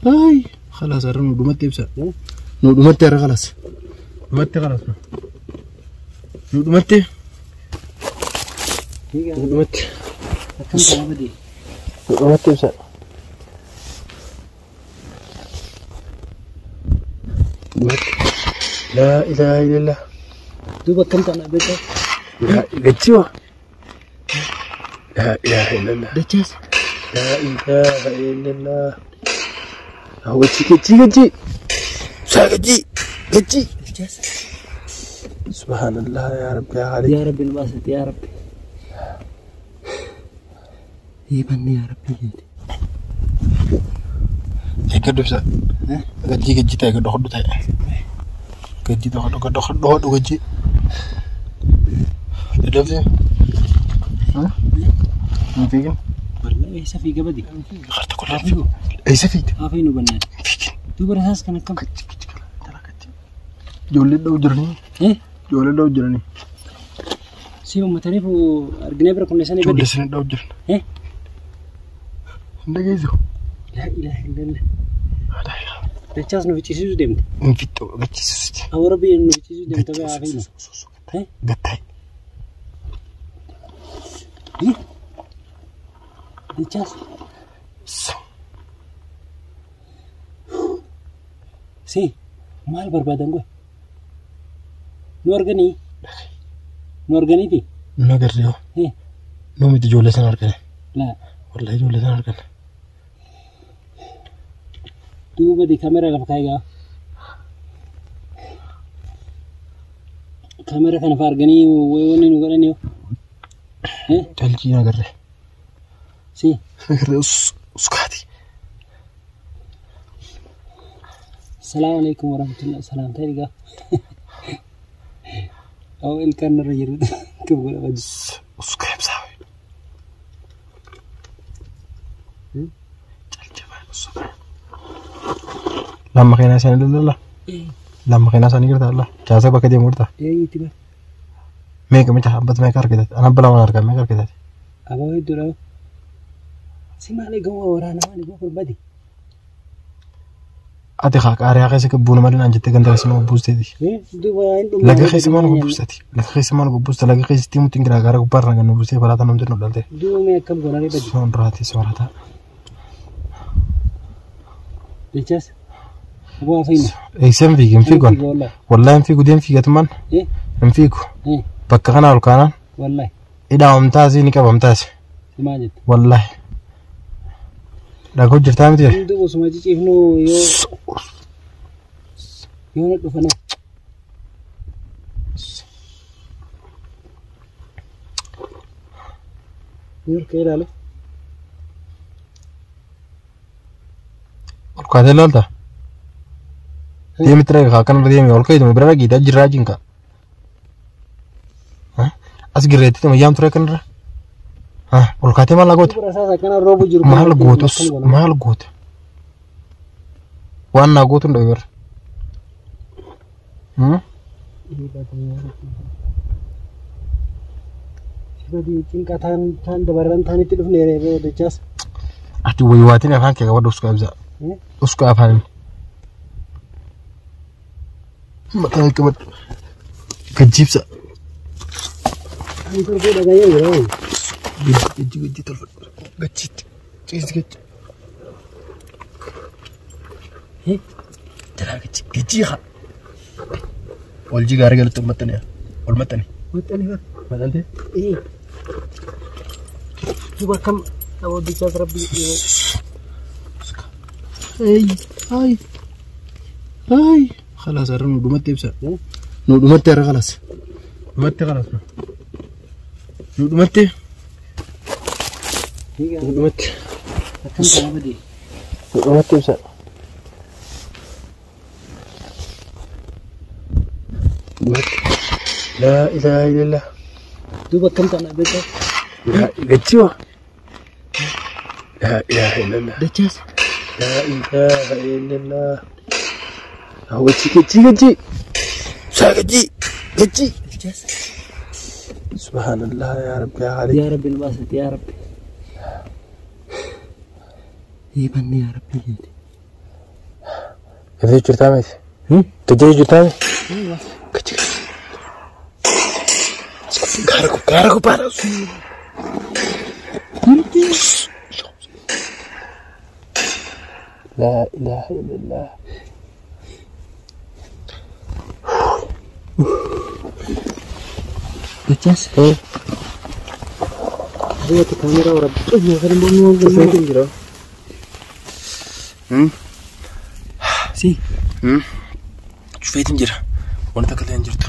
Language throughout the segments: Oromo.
هاي خلاص أرنو دمت يبسا نو دمت يا خلاص دمت خلاص نو دمت دمت دمت يبسا دمت لا إله إلا الله دوبا كنت أنا بيتا لا قتشوا لا إله إلا الله دجاج لا إله إلا الله هو كتشي ساقتي كتشي دجاج سبحان الله يا رب يا علي يا رب الباسط يا رب يبني يا رب يجي هيك دوسا كتشي تاي كدو خدو تاي كتشي دو خدو كتشي تدفع ها ما فيكن والله ايش في قبدي خرت كل ايش فيك عارفينه بنات دوبا راساس كان كم جولي دو جرني ايه جولي دو جرني سيبو متنيفو ارجنيبر كنا سنه جولي بدي سنه دو جرن ايه ndagayso لا اله الا الله هذا دجاج نو فيتشيزو ديمت انفيتو بتشيسوستي او ربي انه فيتشيزو ديمت بقى عارفينه ايه قطعي ايه دجاج سي مال بربادن قوي نورغني دي نغريو ايه نومي دي جولي سنه اركنه لا والله جولي سنه اركنه دوبا دي كاميرا لفكايغا كاميرا كان فارغني ويوني نغرنيو ايه تلجي نغري سي نغري اسكاتي السلام عليكم ورحمة الله السلام تاريخا أو إن كان الرجل كيف قول أبدا اسكاي بساوي الجبال الصبح لما خينا سنة الله لما خينا سنة كرتا الله جاسك بكدي مرتا إيه تبى ميك ميك بس ميك كركدت أنا بلا ما أركب ميك كركدت أبغى يدور سمع لي جوا ورانا ما نبغى في البدي أتي خاك أريا خيس كبون مالين أنجت تكندر اسمه بوستي إيه دوبا عندهم لكن خيس ما نقول بوستي لكن خيس ما نقول بوست لكن خيس تيمو تنقل أجارك برا كأنه بوستي فلا تنام تنو دلته دوبا ما كم قراري بدي سون راتي سون راتا ليش أبغى فين إيسم فيك إم فيكون والله إم فيكو دين فيك تمان إيه إم فيكو إيه بكخنا والكانا والله إذا أمتازي نكاب أمتاز سمعت والله لا كوجر تام تير دوبا سمعت شيء إنه يو نتوفنا يور كير على والكادر لالتا دي مترك خاكنا رديمي والكايد مبرر جيدا جراجينكا ها أسجريتي تما يام تركنا ها والكاتي ما لقوت ما لقوت ما لقوت وانا لقوت ندور Jadi tingkatan dabaran tani itu nere decas. Ati waywatin afan ke gabadha usku abza. Usku afan. Mata kamat kajibsa. Antar ko daga yau yau. Gaji telefon. Gajit. Gaji. Tara gaji ha. والجي قاري قالت المتني والمتني متني ايه شوف كم اودي جاز ربي هاي خلاص ارنو دمت يبسا نو دمت يا خلاص دمت خلاص نو دمت دمت كم كم بدي دمت يبسا لا إله إلا الله دوبا كم أنا بيتا لا قتشوا لا إله إلا الله دجاج لا إله إلا الله هو كتشي ساقتي كتشي دجاج سبحان الله يا رب يا علي يا رب الباسط يا رب يبني يا رب يجي Gadi jirtaa Gadi jirtaa Gara ko para. La ilaha illallah. Dachas. Dia tu kamera orang tu ni kan bunuh orang gitu. Si. Shufeetiin jira. Wanta akka ta'an jirtu.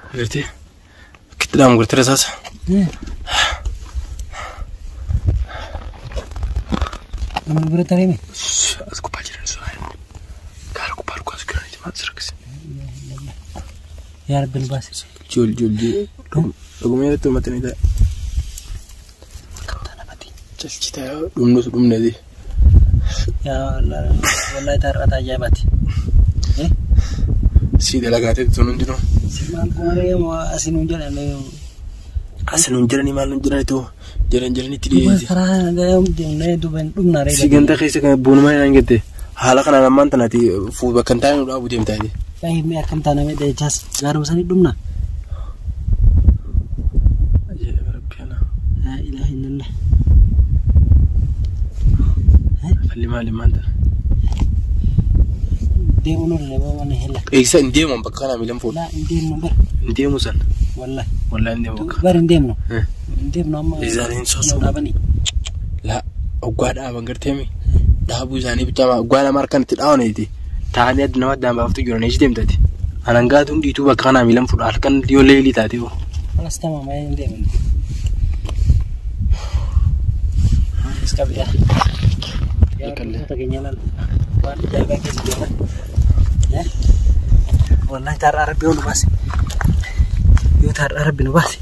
Gartee akkitti dhaamu gartee rasaasa. Nama bira tareeme. As gubbaa jiran su'aa. Gaara gubbaa dhugaa as jiraniiti maal sirreessa. Yaa Rabbi nu baase. Jool. Dhuguma irratti uummatanii ta'a. Kamtaa namatti. Jalchitaa dhumneeti. Yaa wallahi taarrata ajaa'ibaati. Si dalagaatee sun hundinuu. Si maal goonee asinuun jedhanii. Asinuun jedhanii maal nuun jedhanii jiranitti dhiyeessi. Karaa deemnee dhumna reeba. Si ganda keessa kan buunumaa hin gette haala kanaan ammaan tanaati bakka hin taane nu dhaabu deemtaati. Baay'ee mee akkam taaname dheechaas gaaruma sanii dhumna. Ajaa'iba rabbiana. Laa ilaaha illallah. Falli maali maanta? Deemu nu reeba mana hela. Eessa hin deemu bakka kanaa miilan fuudha. Laa hin deemnu bar. Hin deemu san. Wallahi. Wallahi hin deemu bakka. Bar hin deemnu. Hin deemnu amma. Isaaniin soosoo. Dhaabanii. Laa oggaa dhaaban garteemi. Dhaabuu isaanii bitaa oggaa nama harkaan itti dhaawaniiti. Taa'anii adda nama addaan baaftu jiran eessi deemtati. Anangaatu hundiituu bakka kanaa miilan fuudha halkan yoo leelii taate hoo. Alas tama maa hin deemnu. Iska biyaa. Takenya lalu, waan jaga keessa jira. Wallahi taarra Rabbi nu baase. Yoo taarra Rabbi nu baase.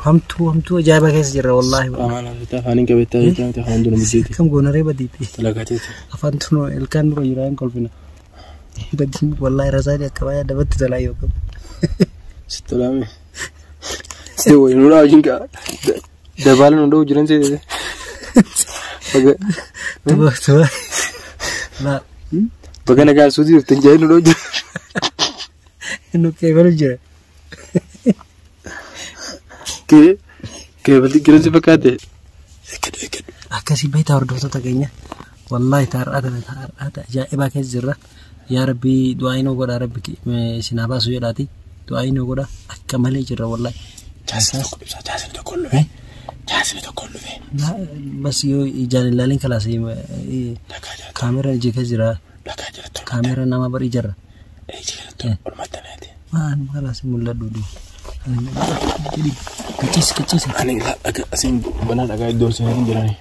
Hamtu ajaa'iba keessa jira wallahi. Amaana bitaa afaan hin qabeettaa jechuun ta'e afaan dura mijeeti. Kam goona ree badiiti. Talagateeti. Afaan tunu ilkaan dura jiraan kolfina. Badin wallahi rasaani akka baay'ee dabatti talaa yoo qabu. Sitolaame. Si wayii nu dhaawuun kaa dabaalan nu dhawu jiran seete. Tuba. Nah. Bagaimana kan sudah terjadi dulu je. Nuke baru je. Ke berarti kira siapa kata? Akasih bayi tahu dosa takenya. Wallahi ada jaiba ke zirra. Ya Rabbi doain ogoda Rabbi sinaba suyo dati. Doain ogoda akamale jirra wallahi. Jasin to kollu. Jasin to kollu. Nah, bas yo ijaan ilaalin kalaas kamera jika jira. Kamera nama berijarra. Man malas mulai dulu. Kecil. Ani agak asin benar agak dosa ini jalan.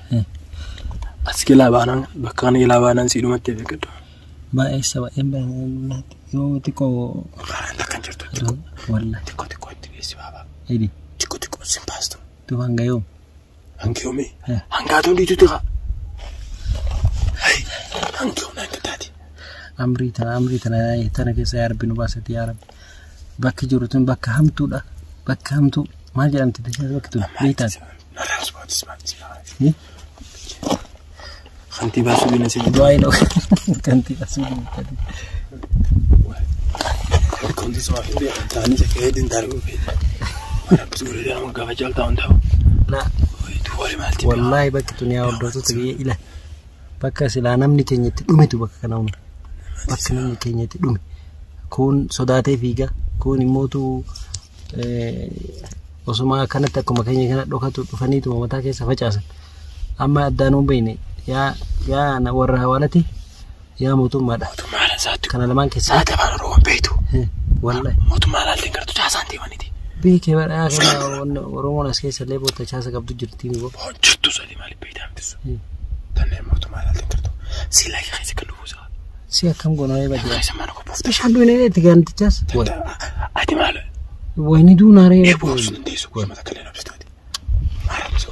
Askila banan, bahkan ila banan si rumah tebe kedo. Ba esa ba emba yo tiko. Takkan cerita. Wallah. Tiko itu si baba. Ini. Tiko simpasto. Tu hangayo. Angkio mi. Angkatu di situ kak. Hai, angkio nanti tadi. Amri tanah kisah Arab bin Basat ya Arab. Bakki jurutun bakka hamtu dah. Bakka hamtu. Maja anti dah bakki tu. Lihat. Naras buat ismat. Kanti basu bina sih. Doain ok. Kanti basu bina tadi. Kanti semua ini tani sekian din taruh. Arab suruh dia mau gawa jual tahun tahu. Nah. Wallahi bakki tu ni awal dosa tu ilah. Bakka sila namni kenyatti dhume tu bakka kana hunda. Bakka namni kenyatti dhume. Kun sodaatee fiiga. Kun immoo tu osuma kanatti akkuma keenya kana dhokatu dhufaniitu mataa keessa facaasan. Amma addaan hin beekne yaa na warra hawaalati yaa mootummaadha. Mootummaadha saatu. Kana lamaan keessa. Saata baala roon beektu. Wallahi. Mootummaadha altiin gartuu caasaan deemaniti. Beekee badhaa kana Oromoon as keessa illee bootta caasa qabdu jirti ni boo. Jirtu sadii maaliif beektamtis. Tanneen mootummaadha altiin gartuu. Sila keessa kan dhufuusa. Si akkam goonee badii. Keessa mana qophoofta. Bishaan duwwee itti gaantichaas. Ati maal? Wayni duunaaree. Boos ndeessu kuusa mata kalee nabsistaati. Maal bisu?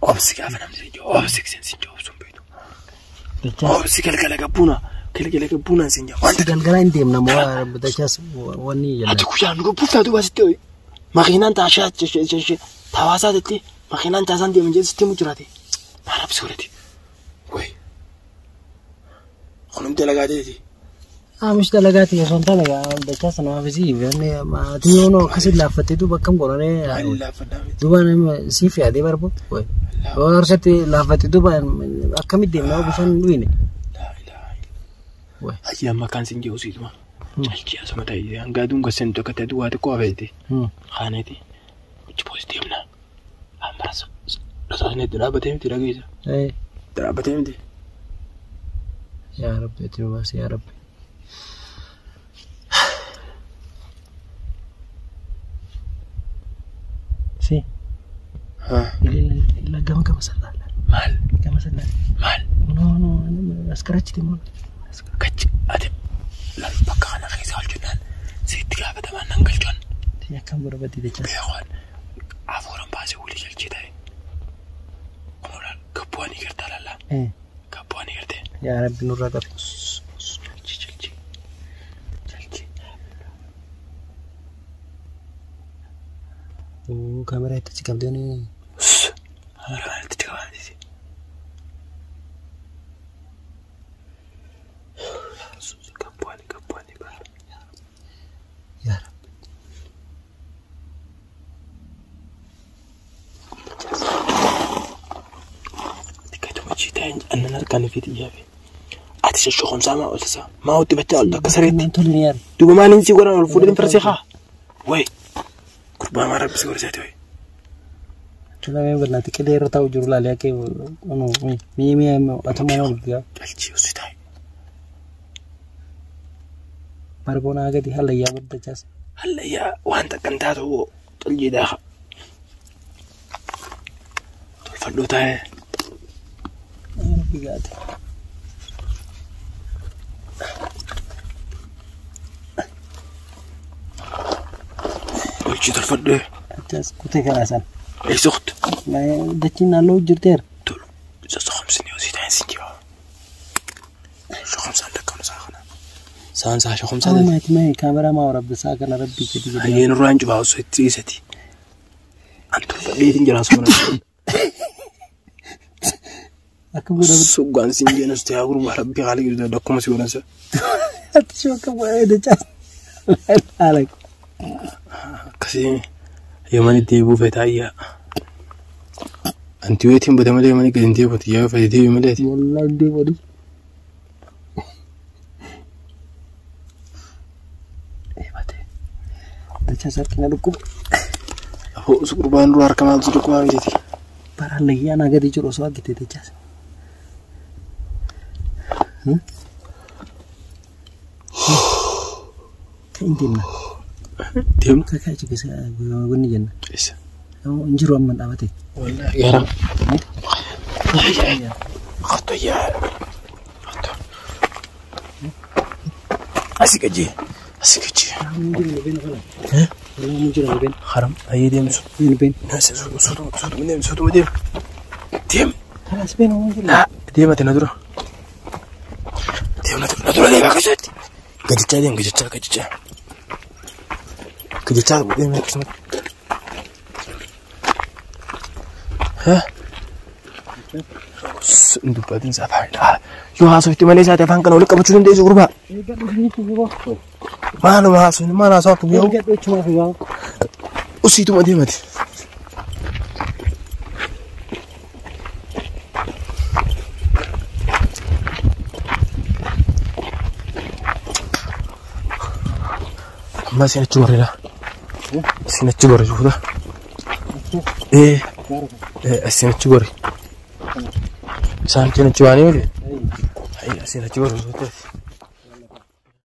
Obsi gaafa namni sinjoo. Obsi sinjoo obsuun beektu. Obsi galgala gabbuunaan sinjoo. Wanti galgala hin deemna moo bitachaas wanni jala. Ati kushaan nu gabbuuftaatu baasitti makiinaan taashaa tawaasaa jettee makiinaan caasaan deeman jedhe sitti himu jiraate maal absi godhate wayi kunum dalagaateeti. مش دلقاتي يا صنطة لقى دكاس أنا ما بزيف يعني ما تيونو كسر لافته دوبا كم قرنه دوبا أنا سيف يا دي بربو وين ورشتي لافته دوبا كم يدين ما بيشان وين لا إله إلا هيا ما كان سنجي وسيد ما جالجي أسمع تايدي أن قادون قسم تكتة دوات كوافيتي خانتي وجبوز ديمنا أمراس رسالة درابتهم تراجيزة إيه درابتهم دي يا رب يتوباس يا رب سي ها إلا كم سنة مال كم سنة مال نو أنا أسكرتش دي مال كتش أدم لا بقى أنا خيزة الجنان سيد قابة ما ننقل جن يا كم بربا دي دجاج بيخوان عفورا بازي ولي جلجي داي قولا كبواني قرتا لالا إيه كبواني قرتا يا رب نور رقب جلجي وكاميرا تتكلم دوني هلا تتكلم دي كبواني بقى يا رب تكتب وجهي أنا نركن في تجابي أتش الشخم سامع ولا ما هو تبتة ولا كسرت تولينيار دوما ما ننسي ولا الفرد فرسيخة وي كربا ما رب سكور زاتوي تلا مين برناتي كده رتا وجرو لا ليك أنو مي أتمنى نقول الشيء وسيتاي مربونا أجدي هلا يا بدر جاس هلا يا وأنت كنت هو تلجي داخل تلفلو تاي ربي قاعد تلجي تلفلو جاس كنت كراسان أي سخت ما دتينا لو جرتير تل جس 5 سنين وزيتاي سنتيو شو 5 عندك كم ساخنا سان ساعة شو 5 ما تمي كاميرا ما ورب ساكن ربي كده هي نروح باو ستي أنت تلفلو تنجر أسمعنا أكبر سوقان سنجي نستيا غرو ربي عليك ده دكما سيورن سا أتشوف كم واحد جاس عليك كسي يماني تيبو فتايا أنت ويتين بدملي يماني كدين تيبو تيا فتيبو يملي والله دي بدو إيه باتي ده جاس أركينا لكم هو سكربان روار كمال سكربان بيجي para lagi anak gadi curo soal gitu deh jas كإنتنا تيم كاكا juga saya gini jen bisa kamu injur aman apa teh والله garam ya خطو يا خطو asik aja injur lebih haram ayo dia masuk lebih nasi suatu medem diam خلاص بينهم لا diam mati nadro diam nadro lagi bagus gajica diam gajica diam kismet ها ندو بعدين سافر يو هاسو احتمالي ساعة فان كانوا لك بتشوفون ده زغربا ما أنا ما هاسو ما أنا صوت بيو أسيتو ما دي ما سينا تجوري لا سينا تجوري شوف ده إيه سينا تجوري سان سينا تجواني ولا أي سينا تجوري